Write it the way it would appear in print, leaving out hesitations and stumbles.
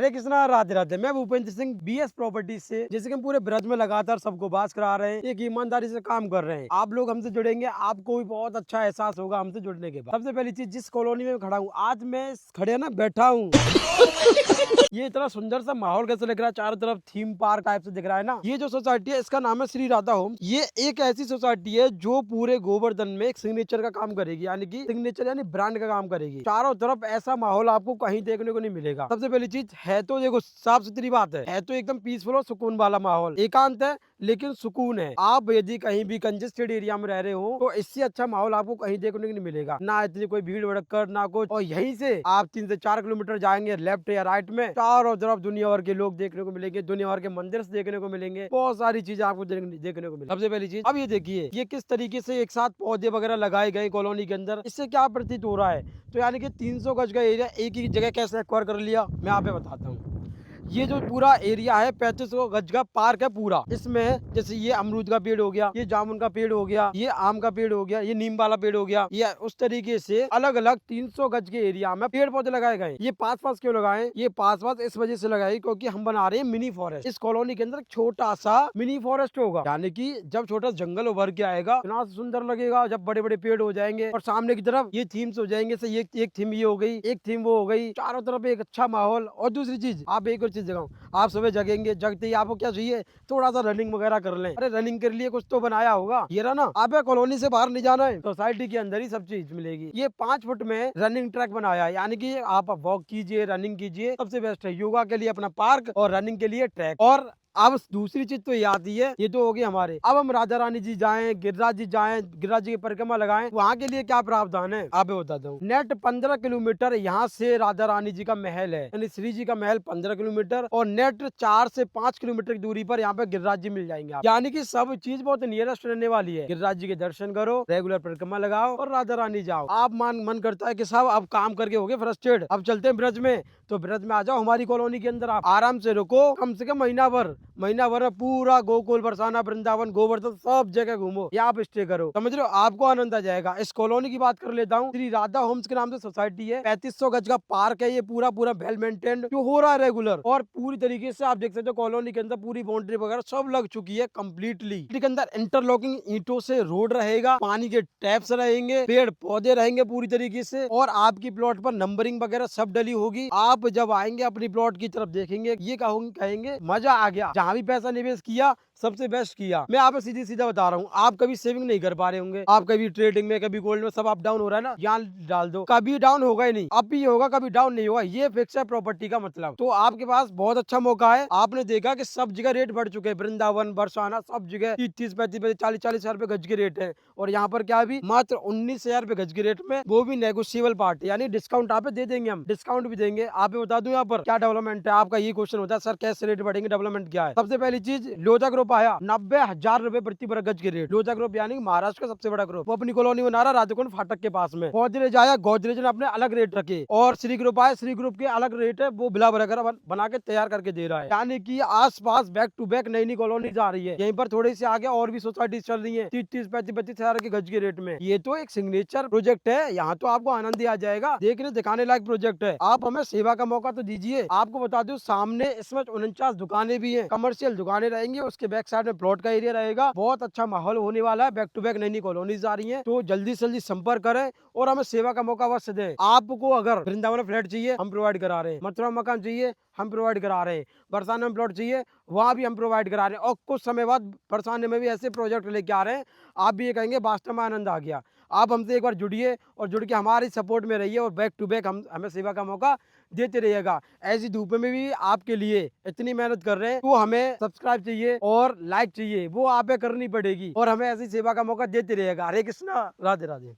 हरे कृष्णा, राधे राधे। मैं Bhupendra Singh BS properties से, जैसे कि हम पूरे ब्रज में लगातार सबको बात करा रहे हैं, एक ईमानदारी से काम कर रहे हैं। आप लोग हमसे जुड़ेंगे, आपको भी बहुत अच्छा एहसास होगा हमसे जुड़ने के बाद। सबसे पहली चीज, जिस कॉलोनी में खड़ा हूँ आज मैं खड़े ना बैठा हूँ ये इतना सुंदर सा माहौल कैसे लग रहा है, चारों तरफ थीम पार्क टाइप से दिख रहा है ना। ये जो सोसाइटी है इसका नाम है श्री राधा होम। ये एक ऐसी सोसाइटी है जो पूरे गोवर्धन में एक सिग्नेचर का काम करेगी, यानी कि सिग्नेचर यानी ब्रांड का काम करेगी। चारों तरफ ऐसा माहौल आपको कहीं देखने को नहीं मिलेगा। सबसे पहली चीज है तो देखो, साफ सुथरी बात है तो एकदम पीसफुल और सुकून वाला माहौल। एकांत है लेकिन सुकून है। आप यदि कहीं भी कंजेस्टेड एरिया में रह रहे हो तो इससे अच्छा माहौल आपको कहीं देखने को नहीं मिलेगा। ना इतनी कोई भीड़ भड़क ना कुछ। और यहीं से आप 3 से 4 किलोमीटर जाएंगे लेफ्ट या राइट में, चारों तरफ दुनिया भर के लोग देखने को मिलेंगे, दुनिया भर के मंदिर देखने को मिलेंगे, बहुत सारी चीजें आपको देखने को मिलेंगी। सबसे पहली चीज, अब ये देखिए ये किस तरीके से एक साथ पौधे वगैरह लगाए गए कॉलोनी के अंदर। इससे क्या प्रतीत हो रहा है, तो यानी कि 300 गज का एरिया एक ही जगह कैसे एक्वायर कर लिया, मैं आप बताता हूँ। ये जो पूरा एरिया है 3500 गज का पार्क है पूरा। इसमें जैसे ये अमरूद का पेड़ हो गया, ये जामुन का पेड़ हो गया, ये आम का पेड़ हो गया, ये नीम वाला पेड़ हो गया, ये उस तरीके से अलग अलग 300 गज के एरिया में पेड़ पौधे लगाए गए। ये पास क्यों लगाए, ये पास इस वजह से लगाए क्योंकि हम बना रहे हैं मिनी फॉरेस्ट। इस कॉलोनी के अंदर छोटा सा मिनी फॉरेस्ट होगा, यानी कि जब छोटा जंगल उभर के आएगा इतना सुंदर लगेगा जब बड़े बड़े पेड़ हो जाएंगे। और सामने की तरफ ये थीम्स हो जाएंगे, एक थीम ये हो गई, एक थीम वो हो गई, चारों तरफ एक अच्छा माहौल। और दूसरी चीज, आप एक और चीज जगाओ, आप सुबह जगेंगे, जगते ही आपको क्या चाहिए, थोड़ा सा रनिंग वगैरह कर लें। अरे रनिंग के लिए कुछ तो बनाया होगा, ये रहा ना। आप कॉलोनी से बाहर नहीं जाना है, सोसाइटी के अंदर ही सब चीज मिलेगी। ये 5 फुट में रनिंग ट्रैक बनाया है, यानी कि आप वॉक कीजिए, रनिंग कीजिए, सबसे बेस्ट है। योगा के लिए अपना पार्क और रनिंग के लिए ट्रैक। और अब दूसरी चीज तो ये आती है, ये तो होगी हमारे। अब हम राजा रानी जी जाएं, गिरिराज जी जाएं, गिरिराज जी की परिक्रमा लगाएं, वहाँ के लिए क्या प्रावधान है आप बताता हूँ। नेट 15 किलोमीटर यहाँ से राजा रानी जी का महल है, यानी श्री जी का महल 15 किलोमीटर, और नेट 4 से 5 किलोमीटर की दूरी पर यहाँ पे गिरिराज जी मिल जाएंगे आप। यानी कि सब चीज बहुत नियरेस्ट रहने वाली है। गिरिराज जी के दर्शन करो, रेगुलर परिक्रमा लगाओ और राजा रानी जाओ। आप मन करता है कि साहब अब काम करके हो गए फ्रस्ट्रेटेड, अब चलते हैं ब्रज में, तो ब्रज में आ जाओ हमारी कॉलोनी के अंदर। आप आराम से रुको, कम से कम महीना भर पूरा गोकुल, बरसाना, वृंदावन, गोवर्धन सब जगह घूमो, यहाँ आप स्टे करो, समझ रहे हो, आपको आनंद आ जाएगा। इस कॉलोनी की बात कर लेता हूँ, श्री राधा होम्स के नाम से सोसाइटी है। 3500 गज का पार्क है, ये पूरा वेल मेंटेन्ड जो हो रहा है रेगुलर। और पूरी तरीके से आप देख सकते हो कॉलोनी के अंदर पूरी बाउंड्री वगैरह सब लग चुकी है कम्प्लीटली। के अंदर इंटरलॉकिंग ईंटों से रोड रहेगा, पानी के टैप्स रहेंगे, पेड़ पौधे रहेंगे पूरी तरीके से, और आपकी प्लॉट पर नंबरिंग वगैरह सब डली होगी। आप जब आएंगे अपनी प्लॉट की तरफ देखेंगे, ये कहेंगे मजा आ गया, जहाँ भी पैसा निवेश किया सबसे बेस्ट किया। मैं आपको सीधी सीधा बता रहा हूँ, आप कभी सेविंग नहीं कर पा रहे होंगे, आप कभी ट्रेडिंग में, कभी गोल्ड में, सब अप डाउन हो रहा है ना, यहाँ डाल दो, कभी डाउन होगा ही नहीं, अब भी होगा, कभी डाउन नहीं होगा। ये फिक्स है प्रॉपर्टी का मतलब। तो आपके पास बहुत अच्छा मौका है। आपने देखा कि सब जगह रेट बढ़ चुके हैं, वृंदावन, बरसाना, सब जगह 30-30, 35-35, 40-40 हजार रुपए गज के रेट है। और यहाँ पर क्या भी मात्र 19,000 रुपए गज के रेट में, वो भी नेगोशिएबल पार्ट, यानी डिस्काउंट आप दे देंगे, हम डिस्काउंट भी देंगे। आप बता दूं यहाँ पर क्या डेवलपमेंट है, आपका ये क्वेश्चन होता है सर कैसे रेट बढ़ेंगे, डेवलपमेंट क्या है। सबसे पहली चीज, लोजा ग्रुप आया 90,000 रुपए प्रति वर्ग गज के रेट। लोजा ग्रुप यानी महाराष्ट्र का सबसे बड़ा ग्रुप, वो अपनी कॉलोनी बना रहा राजकुंड फाटक के पास में। गोदरेज आया, गोदरेज ने अपने अलग रेट रखे। और श्री ग्रुप आया, श्री ग्रुप के अलग रेट है, वो बिला वगैरह बना के तैयार करके दे रहा है। यानी कि आस पास बैक टू बैक नई कॉलोनी आ रही है। यहीं पर थोड़ी सी आगे और भी सोसाइटी चल रही है 30-30, 35-35 हजार के गज के रेट में। ये तो एक सिग्नेचर प्रोजेक्ट है, यहाँ तो आपको आनंद ही आ जाएगा। देखने दिखाने लायक प्रोजेक्ट है। आप हमें सेवा का मौका तो दीजिए। आपको बता दूं सामने इसमें 49 दुकानें भी हैं, कमर्शियल दुकानें रहेंगी, उसके बैक साइड में प्लॉट का एरिया रहेगा। बहुत अच्छा माहौल होने वाला है, बैक टू बैक नई कॉलोनीज आ रही है। तो जल्दी से जल्दी संपर्क करें और हमें सेवा का मौका अवश्य दें। आपको अगर वृंदावन फ्लैट चाहिए हम प्रोवाइड करा रहे हैं, मथुरा मकान चाहिए हम प्रोवाइड करा रहे हैं, बरसाने में प्लॉट चाहिए वहाँ भी हम प्रोवाइड करा रहे हैं। और कुछ समय बाद बरसाने में भी ऐसे प्रोजेक्ट लेके आ रहे हैं, आप भी ये कहेंगे वास्तव में आनंद आ गया। आप हमसे एक बार जुड़िए और जुड़ के हमारी सपोर्ट में रहिए, और बैक टू बैक हमें सेवा का मौका देते रहिएगा। ऐसी धूप में भी आपके लिए इतनी मेहनत कर रहे हैं, तो हमें सब्सक्राइब चाहिए और लाइक चाहिए, वो आप करनी पड़ेगी, और हमें ऐसी सेवा का मौका देते रहिएगा। हरे कृष्णा, राधे राधे।